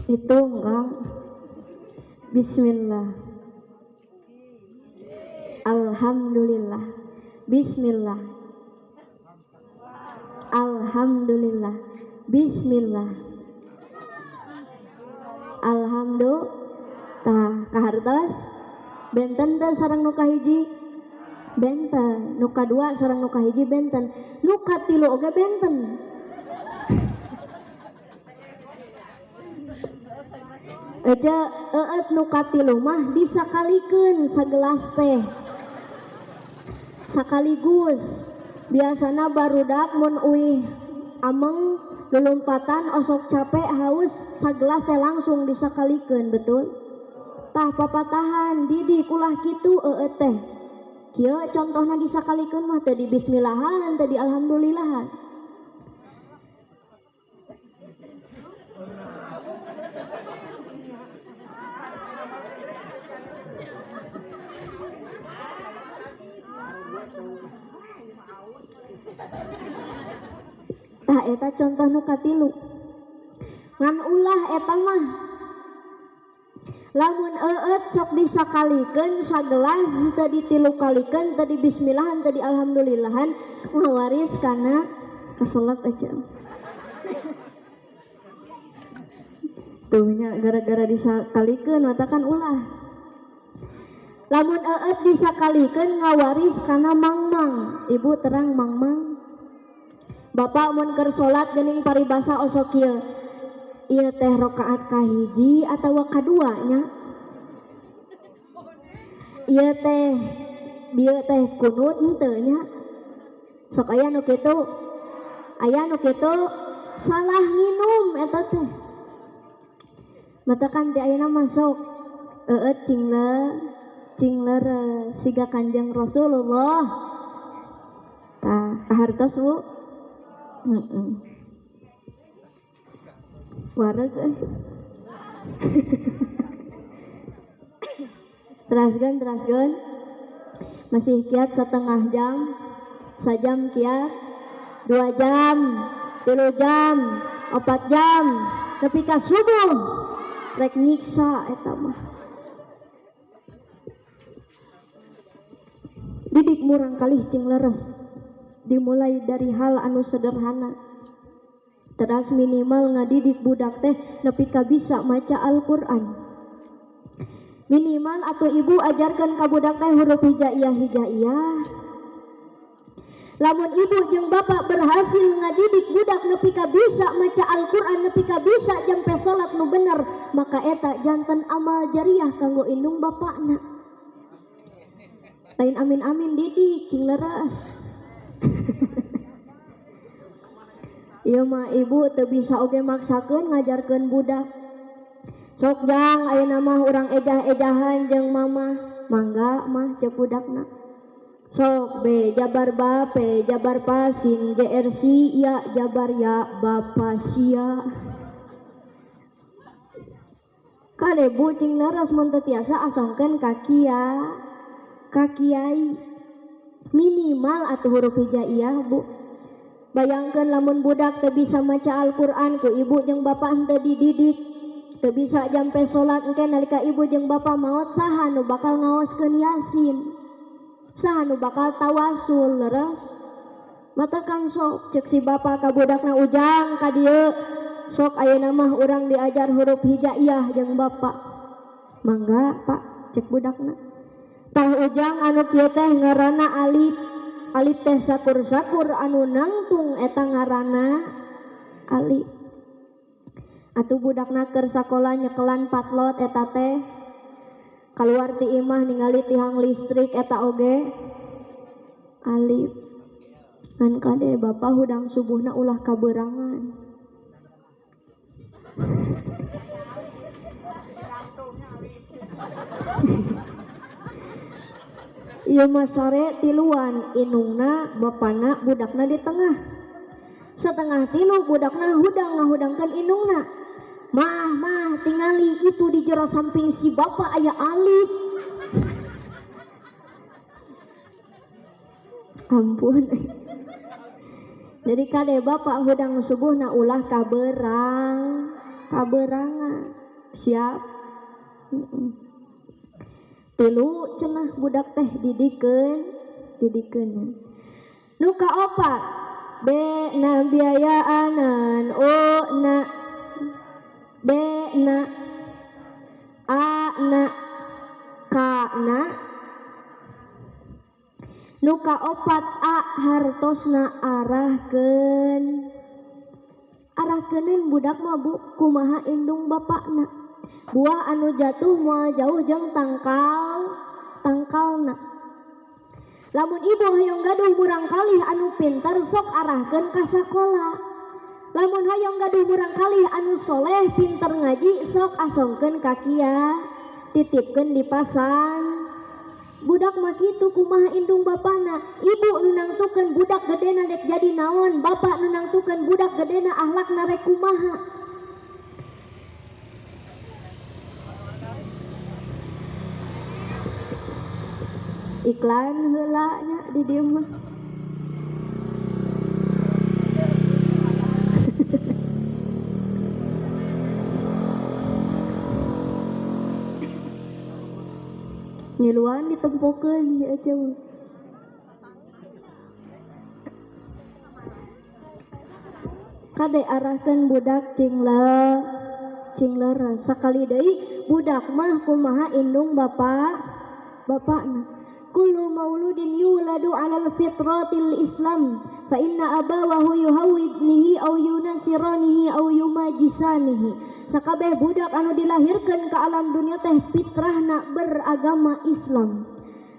Hitung Kang. Bismillah. Alhamdulillah. Bismillah. Alhamdulillah. Bismillah. Alhamdulillah. Tah kahartos benten teh sareng nu kahiji benten, nu kadua sareng nu kahiji benten, nu katilu oge benten. Eja nu katilu mah disakalikeun sagelas teh sakaligus. Biasana barudak mun uih ameng lulumpatan osok capek haus sagelas teh langsung disakalikeun betul. Tah papatahan didik ulah kitu teh kieu contohna disakalikeun mah teu di bismillahan teu di alhamdulillahan. Tah eta contoh nu katilu. Ngan ulah eta mah lamun sok disakalikeun sagelas teu ditilukalikeun teu di bismillahan teu di alhamdulillahan ngawaris kana kaselak aja. Tuh nya gara-gara disakalikeun matakan ulah. Lamun disakalikeun ngawaris kana mangmang. Ibu terang mangmang. Bapak mun keur salat geuning paribasa osok kieu. Ieu teh rakaat kahiji atawa kadua nya? Ieu teh kunut henteu nya? Sok aya nu kitu? Aya nu kitu salah nginum eta teh. Matakan teh ayeuna mah sok cingler siga Kanjeng Rasulullah. Tah kahartos Bu? Wareg teraskeun masih kiat setengah jam sajam kiat 2 jam 3 jam 4 jam nepi ka subuh rek nyiksa eta mah. Didik murang kalih cing leres dimulai dari hal anu sederhana. Teras minimal ngadidik budak teh nepi ka bisa maca Al-Qur'an. Minimal atuh ibu ajarkeun ka budak teh huruf hijaiyah. Lamun ibu jeung bapak berhasil ngadidik budak nepi ka bisa maca Al-Qur'an, nepi ka bisa jampe salat nu bener, maka eta janten amal jariah kanggo indung bapakna. Lain amin-amin didik cing leres. Ieu mah ibu teu bisa oge maksakeun ngajarkeun budak. Sok jang ayeuna mah urang ejah-ejahan jeung mama. Mangga mah ceuk budakna. Sok B jabar ba P jabar pa sin JR si ya jabar ya bapa sia. Kade bu cing leres mun teu tiasa asongkeun ka kiai. Minimal atuh huruf hijaiyah bu. Bayangkeun lamun budak teu bisa maca Al-Qur'an ku ibu jeung bapak henteu dididik, teu bisa jampe salat engke nalika ibu jeung bapak maot saha nu bakal ngaoskeun Yasin, saha nu bakal tawasul leres. Matakan sok ceuk si bapak ka budakna ujang ka dieu, sok ayeuna mah urang diajar huruf hijaiyah jeung bapak. Mangga Pak cek budakna. Tah ujang anu kieu teh ngaranna alif. Alif teh sakur-sakur anu nangtung eta ngaranna alif. Atuh budakna keur sakola nyekelan patlot eta teh kaluar ti imah ningali tihang listrik eta oge alif. Ngan kade bapak hudang subuhna ulah kabeurangan. Ieu mah sare tiluan indungna bapana budakna di tengah. Setengah tilu budakna hudang ngahudangkeun indungna. Mah tingali itu di jero samping si bapak aya alif. Ampun. Jadi kade bapak hudang subuh na ulah kaberangan siap. Tilu cenah budak teh didikeun nu kaopat B na biayaanan O na B na A na K na nu kaopat A hartosna arahkeuneun budak mah Bu kumaha indung bapakna buah anu jatuh moal jauh jeung tangkalna lamun ibu hoyong gaduh murang kalih anu pintar sok arahkeun ka sakola lamun hoyong gaduh murang kalih anu soleh pintar ngaji sok asongkeun ka kieu titipkeun di pasan budak mah kitu kumaha indung bapana ibu nu nangtukeun budak gedena dek jadi naon bapak nu nangtukeun budak gedena akhlakna rek kumaha. Iklan heula nya di dieu mah ngiluan ditempokeun si Aceh kade arahkeun budak cingler sakali deui budak mah kumaha indung bapakna kullu mauludin yuladu alal fitratil islam fa inna abawahu yuhawidnihi aw yunasiranihi aw yumajisanihi sakabeh budak anu dilahirkeun ka alam dunia teh fitrahna beragama Islam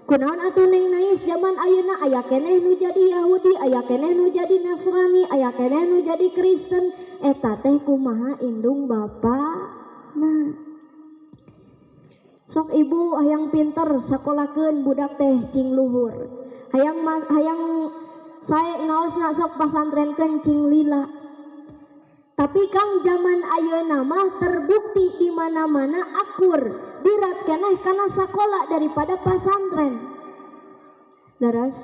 kunaon atuh neng nais zaman ayeuna aya keneh nu jadi Yahudi aya keneh nu jadi Nasrani aya keneh nu jadi Kristen eta teh kumaha indung bapakna sok ibu hayang pinter sakolakeun budak teh cing luhur hayang sae ngaosna sok pasantrenkeun cing lila tapi kang zaman ayeuna mah terbukti di mana-mana akur dirat keneh kana sakola daripada pasantren daras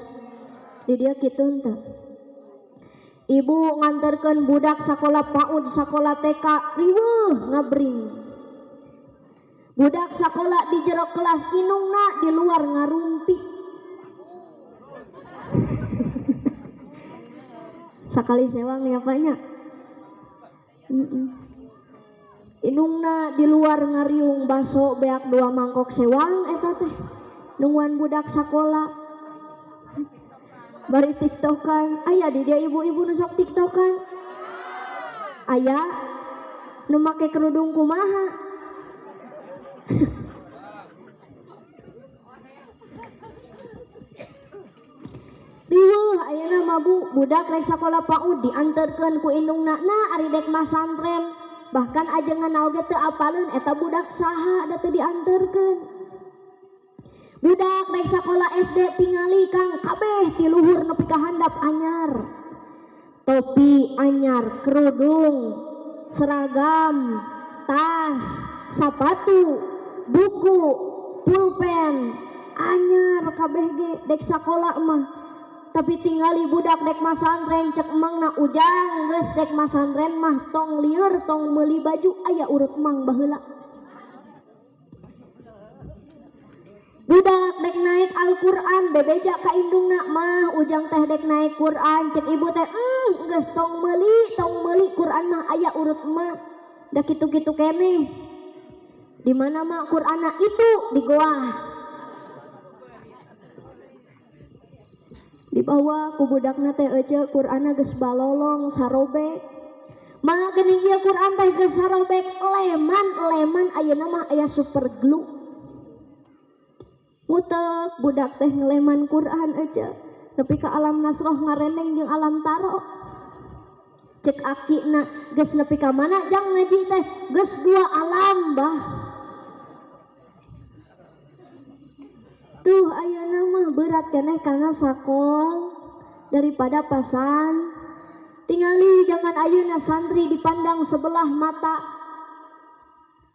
di dia kitu henteu ibu nganterkeun budak sakola PAUD sakola TK riweuh ngabring budak sakola di jero kelas inungna di luar ngarumpi sakali sewang ya Paknya inungna di luar ngariung baso beak 2 mangkok sewang eta teh nungguan budak sakola bari tiktokan aya di dia ibu-ibu nu sok tiktokan aya nu make kerudung kumaha riweuh ayeuna mah Bu budak rek sakola PAUD dianterkeun ku indungna na ari dek masantren bahkan ajenganna oge teu apaleun eta budak saha da teu dianterkeun budak rek sakola SD tingali Kang kabeh ti luhur nepi ka handap anyar topi anyar kerudung seragam tas sapatu buku pulpen anyar kabeh ge dek sakola mah tapi tingali budak dek masantren cek emangna ujang geus dek masantren mah tong lieur tong meuli baju aya urut mang baheula budak dek naik Al-Qur'an bebeja ka indungna mah ujang teh dek naik Qur'an cek ibu teh geus tong meuli Qur'an mah aya urut mah da kitu-kitu keneh di mana mah Qur'ana itu di goa di bawah ku budakna teh ece Qur'ana geus balolong sarobek mah geuning ieu Qur'an teh geus sarobek leman ayeuna mah aya super glue mutek budak teh ngeleman Qur'an ece nepi ka alam nasroh ngareneng jeung alam taro cek akina geus nepi ka mana jang ngaji teh geus 2 alam bah tuh ayeuna mah berat keneh kana sakol daripada pasan tingali jangan ayeuna santri dipandang sebelah mata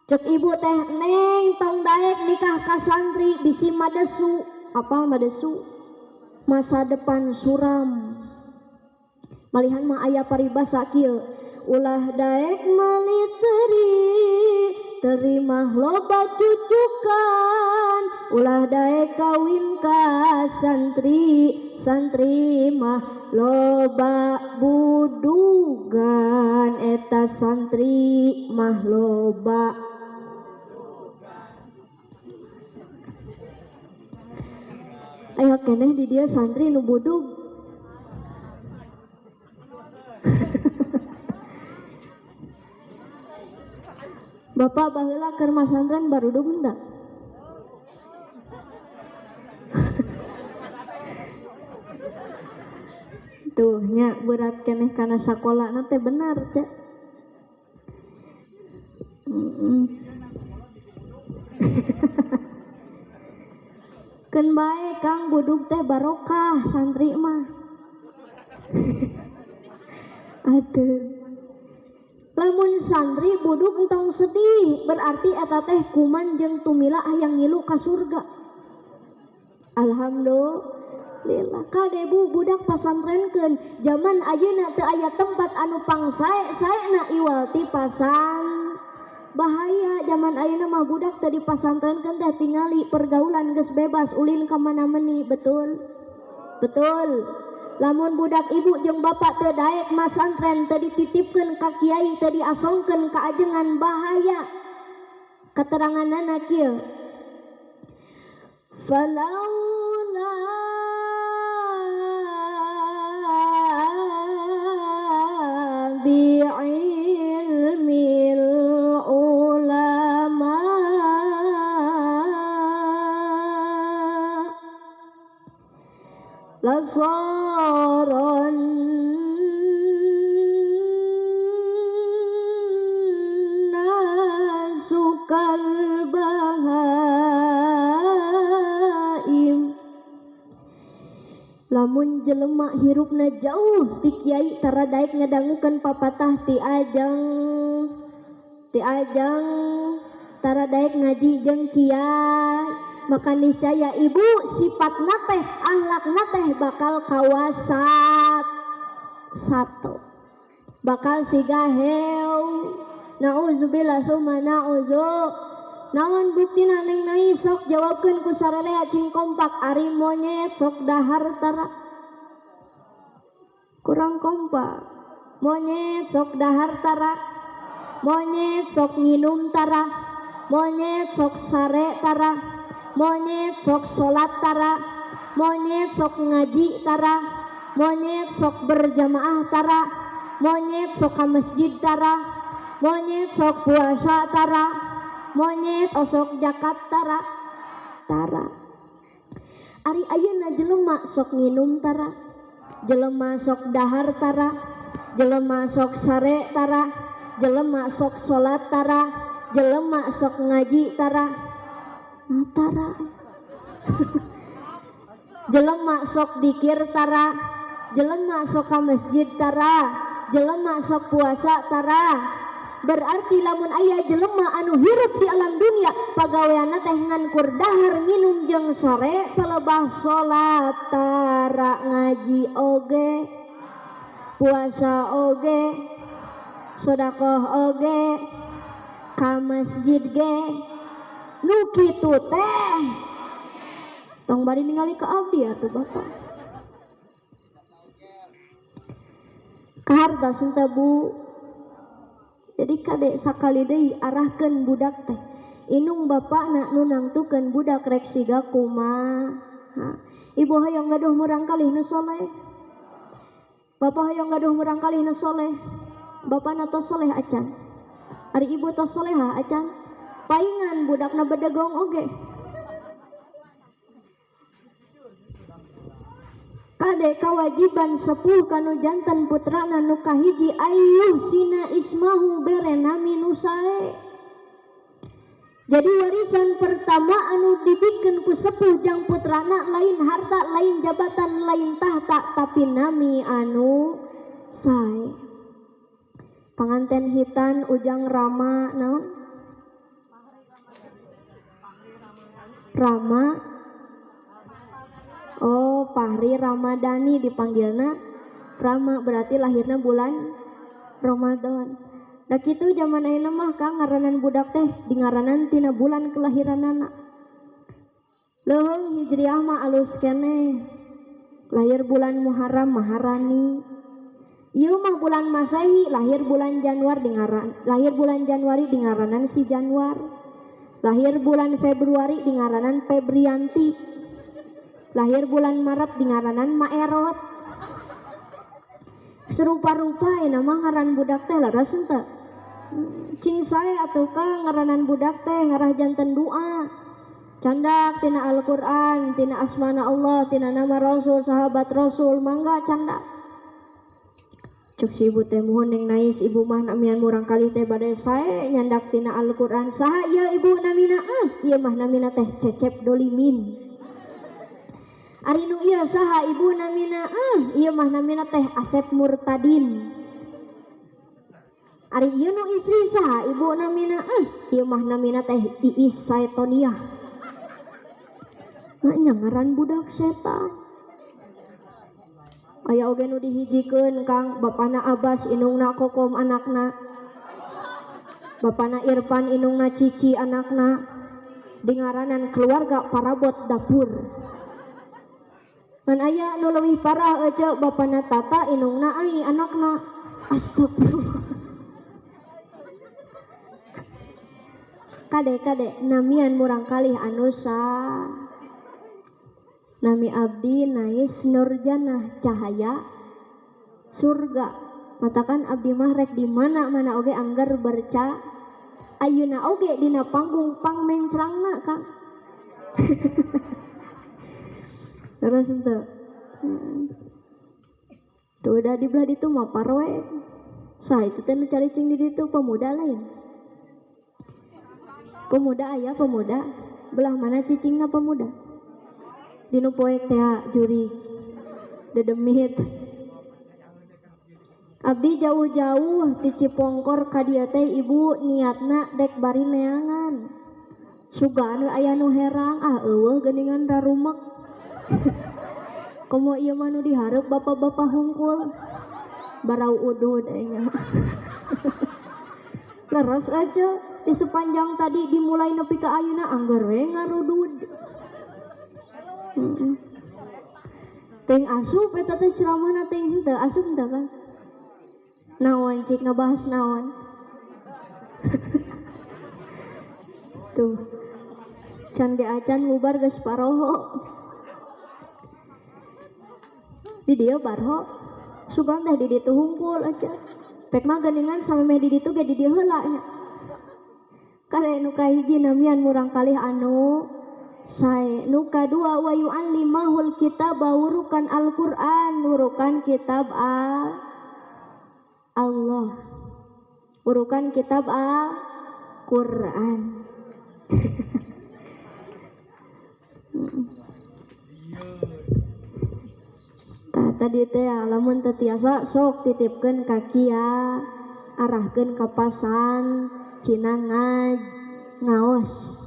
cek ibu teh neng tong daek nikah ka santri bisi madesu apal madesu masa depan suram malihan mah aya paribasa kieu ulah daek maliteri terima loba cucukan ulah daek kawin ka santri mah loba budugan eta santri mah loba aya keneh di dieu santri nu budug Bapak baheula keur masantren barudug henteu? Tuh nya berat keneh kana sakolana teh benar cek. Keun bae Kang budug teh barokah santri mah. Atuh. Lamun santri budug entong sedih berarti eta teh kuman jeung tumila hayang ngilu ka surga. Alhamdulillah kadebu budak pasantrenkeun zaman ayeuna teu aya tempat anu pangsae-saena iwal ti pasan bahaya zaman ayeuna mah budak teu dipasantrenkeun teh tingali pergaulan geus bebas ulin ka mana-mani betul lamun budak ibu jeung bapak teu daek masantren teu dititipkeun ka kiai teu diasongkeun ka ajengan bahaya keteranganna kieu falaula bi'ilmil ulama lasaron nasukal bahaim lamun jelema hirupna jauh ti kiai tara daek ngadangukeun papatah ti ajang tara daek ngaji jeung kiai maka niscaya ibu sifatna teh akhlakna teh bakal kawasat satu bakal siga heu nauzubillah tsumma nauzu naon buktina neng nai sok jawabkeun ku sararea cing kompak ari monyet sok dahar tara kurang kompak monyet sok dahar tara monyet sok nginum tara monyet sok sare tara monyet sok sholat tara monyet sok ngaji tara monyet sok berjamaah tara monyet sok ka masjid tara monyet sok puasa tara monyet osok zakat tara ari ayeuna jelema sok nginum tara jelema sok dahar tara jelema sok sare tara jelema sok sholat tara jelema sok ngaji tara tara jelema sok dikir tara jelema sok ka masjid tara jelema sok puasa tara berarti lamun aya jelema anu hirup di alam dunia pagaweanna teh ngan kur dahar nginum jeung sare palebah salat tara ngaji oge puasa oge sedekah oge ka masjid ge nu kitu teh tong bari ningali ka abdi atuh bapak kahartos henteu bu jadi kade sakali deui arahkeun budak teh inung bapakna nu nangtukeun budak rek siga kumaha ibu hayang gaduh murang kalih nu soleh bapak hayang gaduh murang kalih nu soleh bapana tos soleh acan ari ibu tos soleha acan paingan budakna bedegong oge kade kawajiban sepuh kanu janten putrana nu kahiji ayyuh sina ismahu bere nami nu sae jadi warisan pertama anu dibikeun ku sepuh jang putrana lain harta lain jabatan lain tahta tapi nami anu sae panganten hitan ujang rama naon Rama oh Fahri Ramadhani dipanggilna Rama berarti lahirna bulan Ramadan. Da kitu zaman ayeuna mah Kang ngaranan budak teh dingaranan tina bulan kelahiranana. Leuweung Hijriah mah alus keneh. Lahir bulan Muharram Maharani. Ieu mah bulan Masehi lahir bulan Januari dingaranan si Januar. Lahir bulan Februari dingaranan Febrianti. Lahir bulan Maret dingaranan Maerot. Serupa-rupa mah ngaran budak teh laras henteu. Cing sae atuh ka ngaranan budak teh ngarah janten doa. Candak tina Al-Qur'an, tina asmana Allah, tina nama Rasul, sahabat Rasul, mangga candak. Cuk si ibu teh mohon ning nais ibu mah namian murang kali teh bade sae nyandak tina Al-Qur'an. Saha ieu ibu namina? Ieu mah namina teh Cecep Dolimin. Ari nu ieu saha ibu namina? Ieu mah namina teh Asep Murtadin. Ari ieu nu istri saha ibu namina? Ieu mah namina teh Iis Saetoniah. Nya ngaran budak setan. Aya oge nu dihijikeun Kang, bapana Abbas indungna Kokom anakna. Bapana Irfan indungna Cici anakna. Dingaranan keluarga Parabot Dapur. Ngan aya nu leuwih parah ece bapana Tata indungna Ai anakna. Astagfirullah. Kade namian murang kalih anu Nami abdi Nais Nurjanah Cahaya surga. Matakan abdi mah rek di mana-mana oge anggar berca. Ayeuna oge dina panggung pangmencrangna Kang. Terus henteu. Tuh udah di belah ditu mah parwe. Sah itu teh nu caricing di ditu pemuda lain. Pemuda aya pemuda. Belah mana cicingna pemuda? Dinu poek teh juri dedemit. Abdi jauh-jauh ti Cipongkor ka dieu teh ibu niatna dek bari neangan. Sugan aya nu herang eueuh geuningan rarumek. Komo ieu mah nu dihareup bapak-bapak hungkul. Barau udud nya. Leres aja di sepanjang tadi dimulai nepi ka ayeuna anggar we ngarudud. Teng asup eta teh ceramahna teng henteu asup henteu Kan. Naon cik ngabahas naon? Tuh. Can ge acan ngubar geus paroho. Di dieu barho. Sugan teh di ditu hungkul aja. Pek mah geuningan samemeh di ditu ge di dieu heula nya. Kare nu kahiji namian murang kalih anu sae. Nu kadua wa yu'allimahul kitab wurukan Al-Qur'an, wurukan kitab Allah. Wurukan kitab Al-Qur'an. Tadi teh lamun teu tiasa sok titipkeun ka kieu, arahkeun ka pasan, cina ngaos.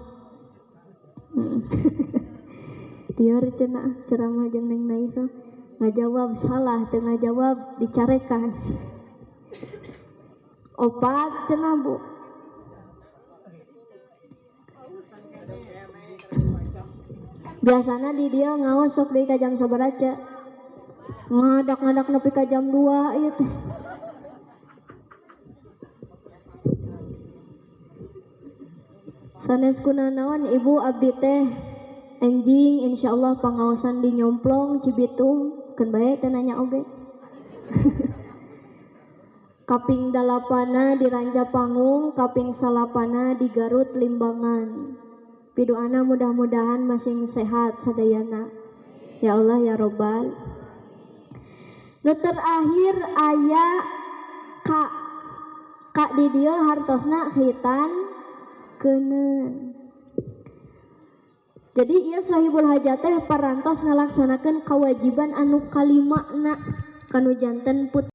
Dieur cenah ceramah jeung Neng Naisa ngajawab salah teu ngajawab dicarekan. Opat cenah Bu. Biasana di dia ngaos sok deui ka jam sabaraha? Ngadak-ngadak nepi ka jam 2 ieu teh. Sanes kunaon Ibu abdi teh enjing insyaallah pangaosan di Nyomplong Cibitung keun bae teh nanya oge. Kaping 8 di Rancapangung, kaping 8 di Garut Limbangan. Pidoana mudah-mudahan masing sehat sadayana. Ya Allah ya Robbal. Nu terakhir aya Kak di dieu hartosna khitan keuneun. Jadi ieu sahibul hajat teh parantos ngalaksanakeun kewajiban anu kalimana kanu janten put